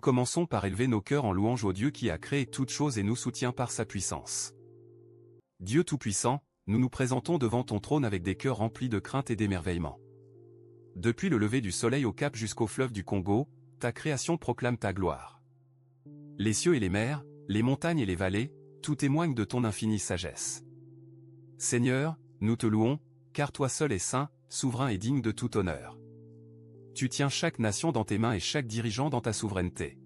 commençons par élever nos cœurs en louange au Dieu qui a créé toutes choses et nous soutient par sa puissance. Dieu Tout-Puissant, nous nous présentons devant ton trône avec des cœurs remplis de crainte et d'émerveillement. Depuis le lever du soleil au Cap jusqu'au fleuve du Congo, ta création proclame ta gloire. Les cieux et les mers, les montagnes et les vallées, tout témoigne de ton infinie sagesse. Seigneur, nous te louons, car toi seul es saint, souverain et digne de tout honneur. Tu tiens chaque nation dans tes mains et chaque dirigeant dans ta souveraineté.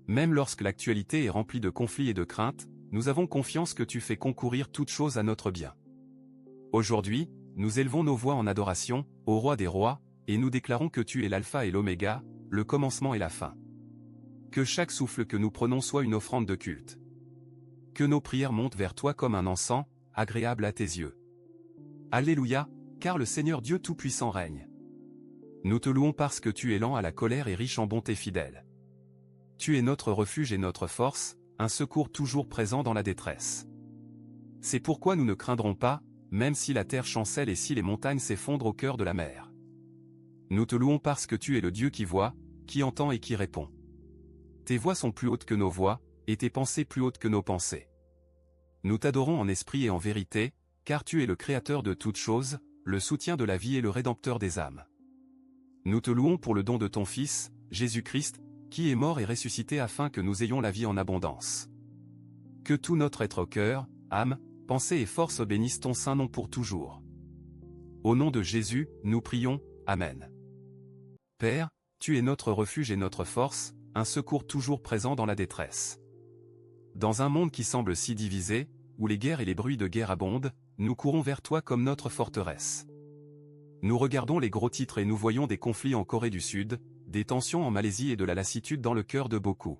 Même lorsque l'actualité est remplie de conflits et de craintes, nous avons confiance que tu fais concourir toutes choses à notre bien. Aujourd'hui, nous élevons nos voix en adoration, au Roi des rois, et nous déclarons que tu es l'alpha et l'oméga, le commencement et la fin. Que chaque souffle que nous prenons soit une offrande de culte. Que nos prières montent vers toi comme un encens, agréable à tes yeux. Alléluia, car le Seigneur Dieu Tout-Puissant règne. Nous te louons parce que tu es lent à la colère et riche en bonté fidèle. Tu es notre refuge et notre force, un secours toujours présent dans la détresse. C'est pourquoi nous ne craindrons pas, même si la terre chancelle et si les montagnes s'effondrent au cœur de la mer. Nous te louons parce que tu es le Dieu qui voit, qui entend et qui répond. Tes voix sont plus hautes que nos voix, et tes pensées plus hautes que nos pensées. Nous t'adorons en esprit et en vérité, car tu es le Créateur de toutes choses, le soutien de la vie et le Rédempteur des âmes. Nous te louons pour le don de ton Fils, Jésus-Christ, qui est mort et ressuscité afin que nous ayons la vie en abondance. Que tout notre être cœur, âme, pensée et force bénisse ton saint nom pour toujours. Au nom de Jésus, nous prions, Amen. Père, tu es notre refuge et notre force, un secours toujours présent dans la détresse. Dans un monde qui semble si divisé, où les guerres et les bruits de guerre abondent, nous courons vers toi comme notre forteresse. Nous regardons les gros titres et nous voyons des conflits en Corée du Sud, des tensions en Malaisie et de la lassitude dans le cœur de beaucoup.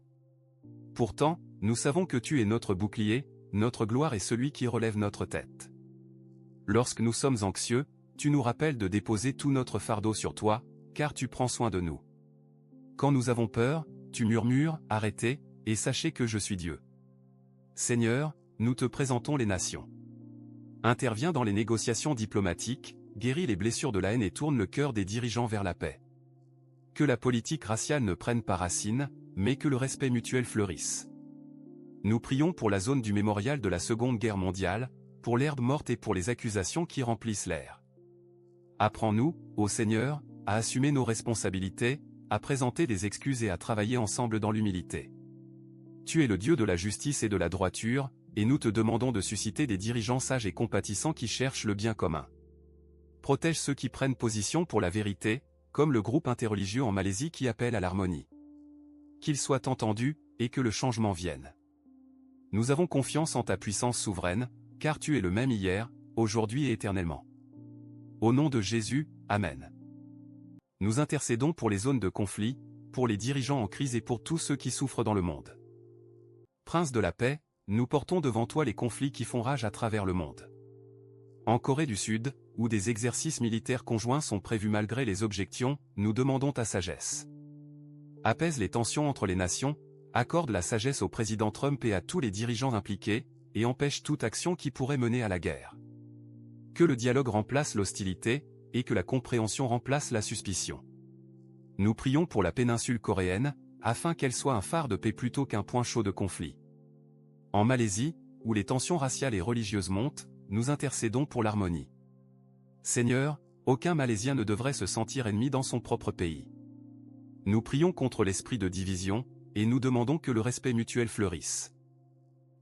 Pourtant, nous savons que tu es notre bouclier, notre gloire et celui qui relève notre tête. Lorsque nous sommes anxieux, tu nous rappelles de déposer tout notre fardeau sur toi, car tu prends soin de nous. Quand nous avons peur, tu murmures, arrêtez, et sachez que je suis Dieu. Seigneur, nous te présentons les nations. Interviens dans les négociations diplomatiques, guéris les blessures de la haine et tourne le cœur des dirigeants vers la paix. Que la politique raciale ne prenne pas racine, mais que le respect mutuel fleurisse. Nous prions pour la zone du mémorial de la Seconde Guerre mondiale, pour l'herbe morte et pour les accusations qui remplissent l'air. Apprends-nous, ô Seigneur, à assumer nos responsabilités, à présenter des excuses et à travailler ensemble dans l'humilité. Tu es le Dieu de la justice et de la droiture, et nous te demandons de susciter des dirigeants sages et compatissants qui cherchent le bien commun. Protège ceux qui prennent position pour la vérité, comme le groupe interreligieux en Malaisie qui appelle à l'harmonie. Qu'ils soient entendus, et que le changement vienne. Nous avons confiance en ta puissance souveraine, car tu es le même hier, aujourd'hui et éternellement. Au nom de Jésus, Amen. Nous intercédons pour les zones de conflit, pour les dirigeants en crise et pour tous ceux qui souffrent dans le monde. Prince de la paix, nous portons devant toi les conflits qui font rage à travers le monde. En Corée du Sud, où des exercices militaires conjoints sont prévus malgré les objections, nous demandons ta sagesse. Apaise les tensions entre les nations, accorde la sagesse au président Trump et à tous les dirigeants impliqués, et empêche toute action qui pourrait mener à la guerre. Que le dialogue remplace l'hostilité, et que la compréhension remplace la suspicion. Nous prions pour la péninsule coréenne, afin qu'elle soit un phare de paix plutôt qu'un point chaud de conflit. En Malaisie, où les tensions raciales et religieuses montent, nous intercédons pour l'harmonie. Seigneur, aucun Malaisien ne devrait se sentir ennemi dans son propre pays. Nous prions contre l'esprit de division, et nous demandons que le respect mutuel fleurisse.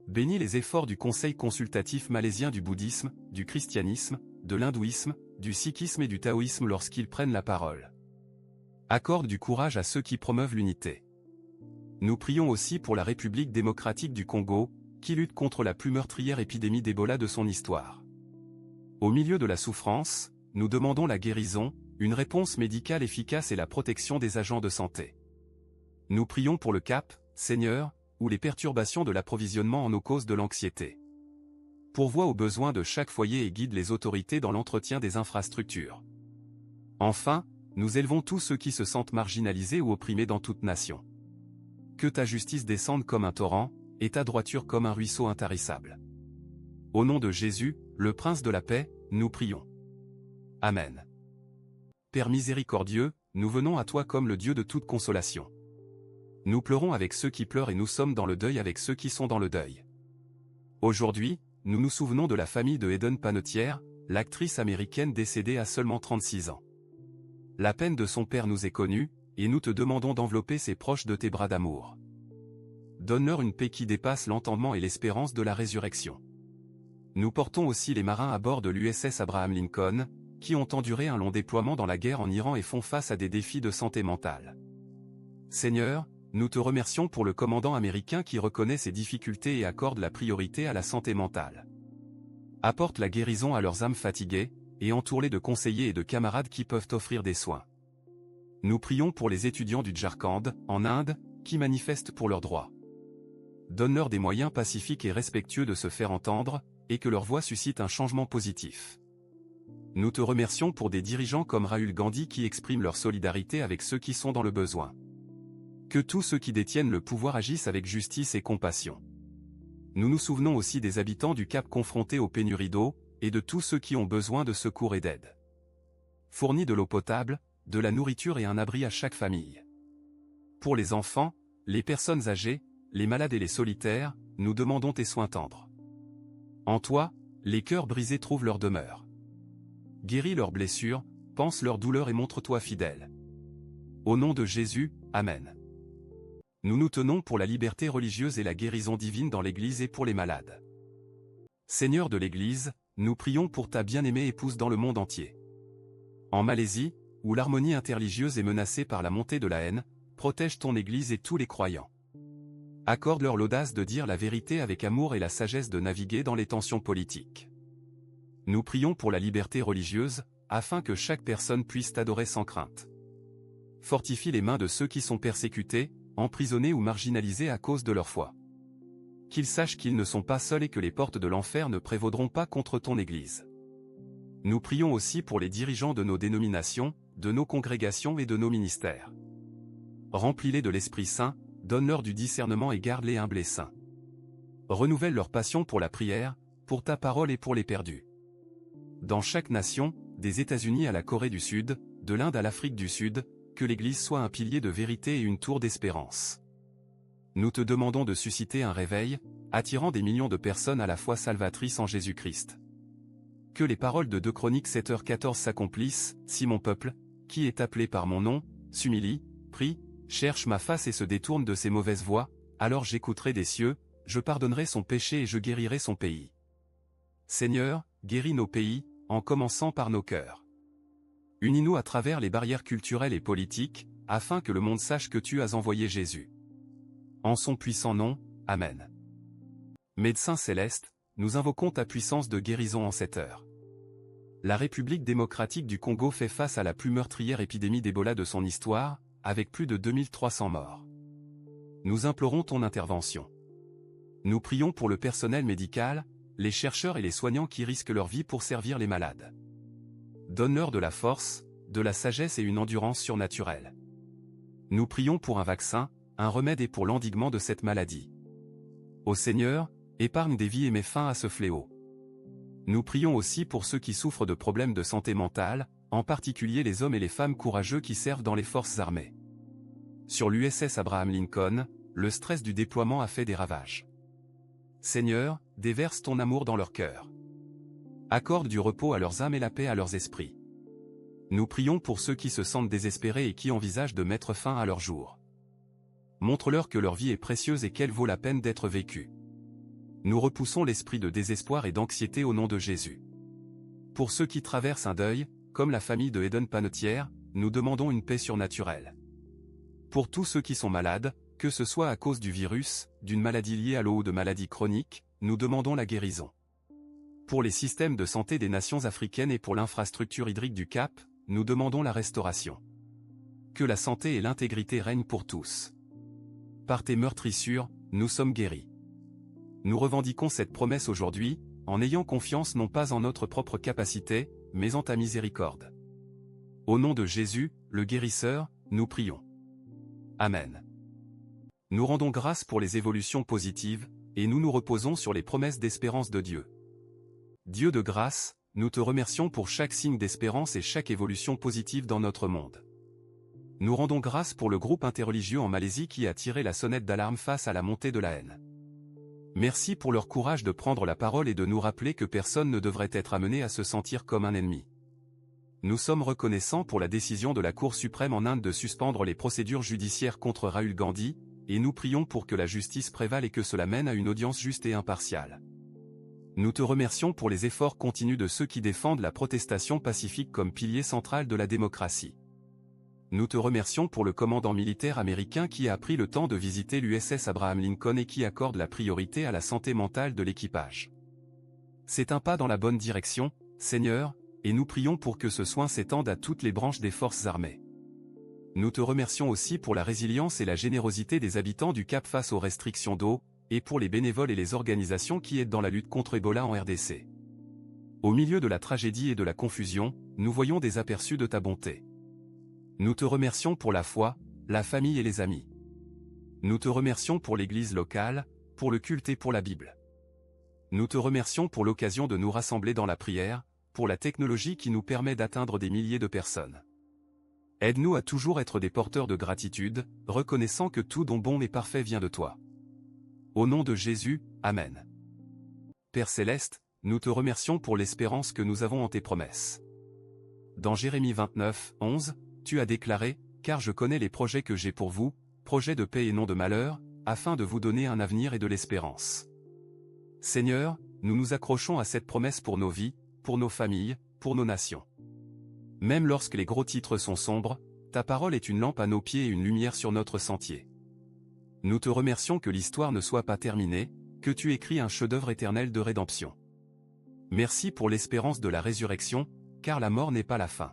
Bénis les efforts du Conseil consultatif malaisien du bouddhisme, du christianisme, de l'hindouisme, du sikhisme et du taoïsme lorsqu'ils prennent la parole. Accorde du courage à ceux qui promeuvent l'unité. Nous prions aussi pour la République démocratique du Congo, qui lutte contre la plus meurtrière épidémie d'Ebola de son histoire. Au milieu de la souffrance, nous demandons la guérison, une réponse médicale efficace et la protection des agents de santé. Nous prions pour le Cap, Seigneur, où les perturbations de l'approvisionnement en eau causent de l'anxiété. Pourvois aux besoins de chaque foyer et guide les autorités dans l'entretien des infrastructures. Enfin, nous élevons tous ceux qui se sentent marginalisés ou opprimés dans toute nation. Que ta justice descende comme un torrent, et ta droiture comme un ruisseau intarissable. Au nom de Jésus, le Prince de la paix, nous prions. Amen. Père miséricordieux, nous venons à toi comme le Dieu de toute consolation. Nous pleurons avec ceux qui pleurent et nous sommes dans le deuil avec ceux qui sont dans le deuil. Aujourd'hui, nous nous souvenons de la famille de Hayden Panettiere, l'actrice américaine décédée à seulement 36 ans. La peine de son père nous est connue, et nous te demandons d'envelopper ses proches de tes bras d'amour. Donne-leur une paix qui dépasse l'entendement et l'espérance de la résurrection. Nous portons aussi les marins à bord de l'USS Abraham Lincoln, qui ont enduré un long déploiement dans la guerre en Iran et font face à des défis de santé mentale. Seigneur, nous te remercions pour le commandant américain qui reconnaît ses difficultés et accorde la priorité à la santé mentale. Apporte la guérison à leurs âmes fatiguées, et entoure-les de conseillers et de camarades qui peuvent offrir des soins. Nous prions pour les étudiants du Jharkhand, en Inde, qui manifestent pour leurs droits. Donne-leur des moyens pacifiques et respectueux de se faire entendre, et que leur voix suscite un changement positif. Nous te remercions pour des dirigeants comme Rahul Gandhi qui expriment leur solidarité avec ceux qui sont dans le besoin. Que tous ceux qui détiennent le pouvoir agissent avec justice et compassion. Nous nous souvenons aussi des habitants du Cap confrontés aux pénuries d'eau, et de tous ceux qui ont besoin de secours et d'aide. Fournis de l'eau potable, de la nourriture et un abri à chaque famille. Pour les enfants, les personnes âgées, les malades et les solitaires, nous demandons tes soins tendres. En toi, les cœurs brisés trouvent leur demeure. Guéris leurs blessures, pense leurs douleurs et montre-toi fidèle. Au nom de Jésus, Amen. Nous nous tenons pour la liberté religieuse et la guérison divine dans l'Église et pour les malades. Seigneur de l'Église, nous prions pour ta bien-aimée épouse dans le monde entier. En Malaisie, où l'harmonie interreligieuse est menacée par la montée de la haine, protège ton Église et tous les croyants. Accorde-leur l'audace de dire la vérité avec amour et la sagesse de naviguer dans les tensions politiques. Nous prions pour la liberté religieuse, afin que chaque personne puisse t'adorer sans crainte. Fortifie les mains de ceux qui sont persécutés, emprisonnés ou marginalisés à cause de leur foi. Qu'ils sachent qu'ils ne sont pas seuls et que les portes de l'enfer ne prévaudront pas contre ton Église. Nous prions aussi pour les dirigeants de nos dénominations, de nos congrégations et de nos ministères. Remplis-les de l'Esprit Saint, donne-leur du discernement et garde-les humbles et saints. Renouvelle leur passion pour la prière, pour ta parole et pour les perdus. Dans chaque nation, des États-Unis à la Corée du Sud, de l'Inde à l'Afrique du Sud, que l'Église soit un pilier de vérité et une tour d'espérance. Nous te demandons de susciter un réveil, attirant des millions de personnes à la foi salvatrice en Jésus-Christ. Que les paroles de 2 Chroniques 7h14 s'accomplissent, si mon peuple, qui est appelé par mon nom, s'humilie, prie, cherche ma face et se détourne de ses mauvaises voies, alors j'écouterai des cieux, je pardonnerai son péché et je guérirai son pays. Seigneur, guéris nos pays, en commençant par nos cœurs. Unis-nous à travers les barrières culturelles et politiques, afin que le monde sache que tu as envoyé Jésus. En son puissant nom, Amen. Médecin céleste, nous invoquons ta puissance de guérison en cette heure. La République démocratique du Congo fait face à la plus meurtrière épidémie d'Ebola de son histoire, avec plus de 2300 morts. Nous implorons ton intervention. Nous prions pour le personnel médical, les chercheurs et les soignants qui risquent leur vie pour servir les malades. Donne-leur de la force, de la sagesse et une endurance surnaturelle. Nous prions pour un vaccin, un remède et pour l'endiguement de cette maladie. Ô Seigneur, épargne des vies et mets fin à ce fléau. Nous prions aussi pour ceux qui souffrent de problèmes de santé mentale, en particulier les hommes et les femmes courageux qui servent dans les forces armées. Sur l'USS Abraham Lincoln, le stress du déploiement a fait des ravages. Seigneur, déverse ton amour dans leur cœur. Accorde du repos à leurs âmes et la paix à leurs esprits. Nous prions pour ceux qui se sentent désespérés et qui envisagent de mettre fin à leur jour. Montre-leur que leur vie est précieuse et qu'elle vaut la peine d'être vécue. Nous repoussons l'esprit de désespoir et d'anxiété au nom de Jésus. Pour ceux qui traversent un deuil, comme la famille de Hayden Panettiere, nous demandons une paix surnaturelle. Pour tous ceux qui sont malades, que ce soit à cause du virus, d'une maladie liée à l'eau ou de maladies chroniques, nous demandons la guérison. Pour les systèmes de santé des nations africaines et pour l'infrastructure hydrique du Cap, nous demandons la restauration. Que la santé et l'intégrité règnent pour tous. Par tes meurtrissures, nous sommes guéris. Nous revendiquons cette promesse aujourd'hui, en ayant confiance non pas en notre propre capacité, mais en ta miséricorde. Au nom de Jésus, le guérisseur, nous prions. Amen. Nous rendons grâce pour les évolutions positives, et nous nous reposons sur les promesses d'espérance de Dieu. Dieu de grâce, nous te remercions pour chaque signe d'espérance et chaque évolution positive dans notre monde. Nous rendons grâce pour le groupe interreligieux en Malaisie qui a tiré la sonnette d'alarme face à la montée de la haine. Merci pour leur courage de prendre la parole et de nous rappeler que personne ne devrait être amené à se sentir comme un ennemi. Nous sommes reconnaissants pour la décision de la Cour suprême en Inde de suspendre les procédures judiciaires contre Rahul Gandhi, et nous prions pour que la justice prévale et que cela mène à une audience juste et impartiale. Nous te remercions pour les efforts continus de ceux qui défendent la protestation pacifique comme pilier central de la démocratie. Nous te remercions pour le commandant militaire américain qui a pris le temps de visiter l'USS Abraham Lincoln et qui accorde la priorité à la santé mentale de l'équipage. C'est un pas dans la bonne direction, Seigneur, et nous prions pour que ce soin s'étende à toutes les branches des forces armées. Nous te remercions aussi pour la résilience et la générosité des habitants du Cap face aux restrictions d'eau, et pour les bénévoles et les organisations qui aident dans la lutte contre Ebola en RDC. Au milieu de la tragédie et de la confusion, nous voyons des aperçus de ta bonté. Nous te remercions pour la foi, la famille et les amis. Nous te remercions pour l'Église locale, pour le culte et pour la Bible. Nous te remercions pour l'occasion de nous rassembler dans la prière, pour la technologie qui nous permet d'atteindre des milliers de personnes. Aide-nous à toujours être des porteurs de gratitude, reconnaissant que tout don bon et parfait vient de toi. Au nom de Jésus, Amen. Père Céleste, nous te remercions pour l'espérance que nous avons en tes promesses. Dans Jérémie 29, 11, tu as déclaré, « Car je connais les projets que j'ai pour vous, projets de paix et non de malheur, afin de vous donner un avenir et de l'espérance. » Seigneur, nous nous accrochons à cette promesse pour nos vies, pour nos familles, pour nos nations. Même lorsque les gros titres sont sombres, ta parole est une lampe à nos pieds et une lumière sur notre sentier. Nous te remercions que l'histoire ne soit pas terminée, que tu écris un chef-d'œuvre éternel de rédemption. Merci pour l'espérance de la résurrection, car la mort n'est pas la fin.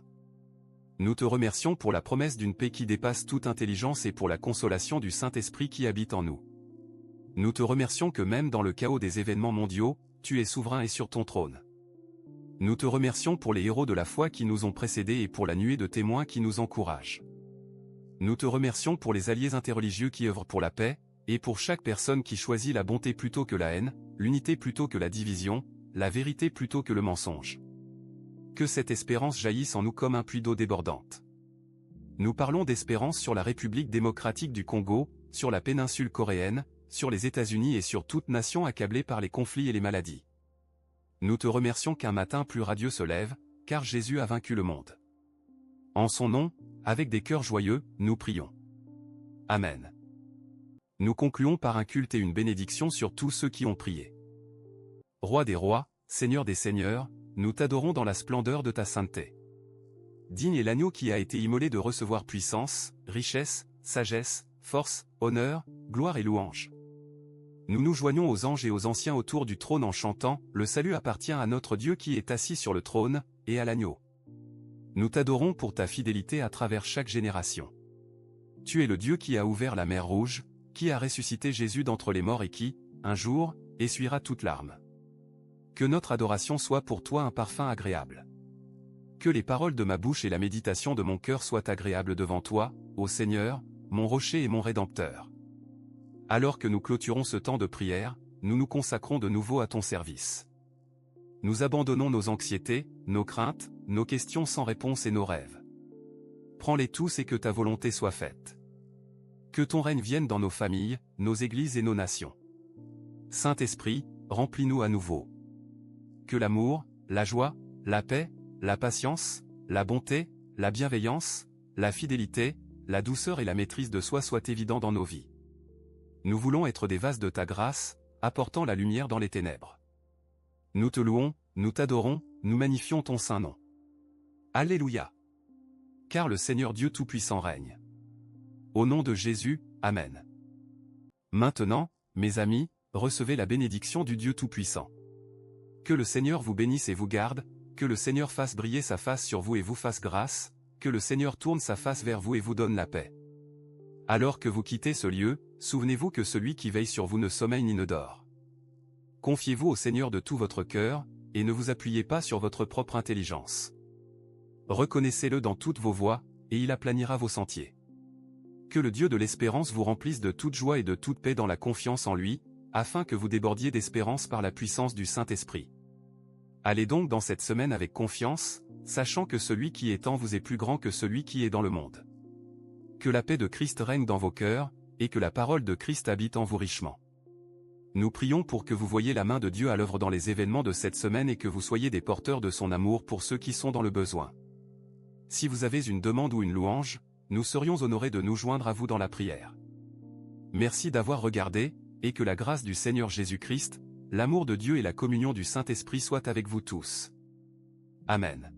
Nous te remercions pour la promesse d'une paix qui dépasse toute intelligence et pour la consolation du Saint-Esprit qui habite en nous. Nous te remercions que même dans le chaos des événements mondiaux, tu es souverain et sur ton trône. Nous te remercions pour les héros de la foi qui nous ont précédés et pour la nuée de témoins qui nous encouragent. Nous te remercions pour les alliés interreligieux qui œuvrent pour la paix, et pour chaque personne qui choisit la bonté plutôt que la haine, l'unité plutôt que la division, la vérité plutôt que le mensonge. Que cette espérance jaillisse en nous comme un puits d'eau débordante. Nous parlons d'espérance sur la République démocratique du Congo, sur la péninsule coréenne, sur les États-Unis et sur toute nation accablée par les conflits et les maladies. Nous te remercions qu'un matin plus radieux se lève, car Jésus a vaincu le monde. En son nom, avec des cœurs joyeux, nous prions. Amen. Nous concluons par un culte et une bénédiction sur tous ceux qui ont prié. Roi des rois, Seigneur des seigneurs, nous t'adorons dans la splendeur de ta sainteté. Digne est l'agneau qui a été immolé de recevoir puissance, richesse, sagesse, force, honneur, gloire et louange. Nous nous joignons aux anges et aux anciens autour du trône en chantant « Le salut appartient à notre Dieu qui est assis sur le trône, et à l'agneau ». Nous t'adorons pour ta fidélité à travers chaque génération. Tu es le Dieu qui a ouvert la mer Rouge, qui a ressuscité Jésus d'entre les morts et qui, un jour, essuiera toute larme. Que notre adoration soit pour toi un parfum agréable. Que les paroles de ma bouche et la méditation de mon cœur soient agréables devant toi, ô Seigneur, mon rocher et mon rédempteur. Alors que nous clôturons ce temps de prière, nous nous consacrons de nouveau à ton service. Nous abandonnons nos anxiétés, nos craintes, nos questions sans réponse et nos rêves. Prends-les tous et que ta volonté soit faite. Que ton règne vienne dans nos familles, nos églises et nos nations. Saint-Esprit, remplis-nous à nouveau. Que l'amour, la joie, la paix, la patience, la bonté, la bienveillance, la fidélité, la douceur et la maîtrise de soi soient évidents dans nos vies. Nous voulons être des vases de ta grâce, apportant la lumière dans les ténèbres. Nous te louons, nous t'adorons, nous magnifions ton saint nom. Alléluia. Car le Seigneur Dieu Tout-Puissant règne. Au nom de Jésus, Amen. Maintenant, mes amis, recevez la bénédiction du Dieu Tout-Puissant. Que le Seigneur vous bénisse et vous garde, que le Seigneur fasse briller sa face sur vous et vous fasse grâce, que le Seigneur tourne sa face vers vous et vous donne la paix. Alors que vous quittez ce lieu, souvenez-vous que celui qui veille sur vous ne sommeille ni ne dort. Confiez-vous au Seigneur de tout votre cœur, et ne vous appuyez pas sur votre propre intelligence. Reconnaissez-le dans toutes vos voies, et il aplanira vos sentiers. Que le Dieu de l'espérance vous remplisse de toute joie et de toute paix dans la confiance en lui, afin que vous débordiez d'espérance par la puissance du Saint-Esprit. Allez donc dans cette semaine avec confiance, sachant que celui qui est en vous est plus grand que celui qui est dans le monde. Que la paix de Christ règne dans vos cœurs, et que la parole de Christ habite en vous richement. Nous prions pour que vous voyiez la main de Dieu à l'œuvre dans les événements de cette semaine et que vous soyez des porteurs de son amour pour ceux qui sont dans le besoin. Si vous avez une demande ou une louange, nous serions honorés de nous joindre à vous dans la prière. Merci d'avoir regardé, et que la grâce du Seigneur Jésus-Christ, l'amour de Dieu et la communion du Saint-Esprit soient avec vous tous. Amen.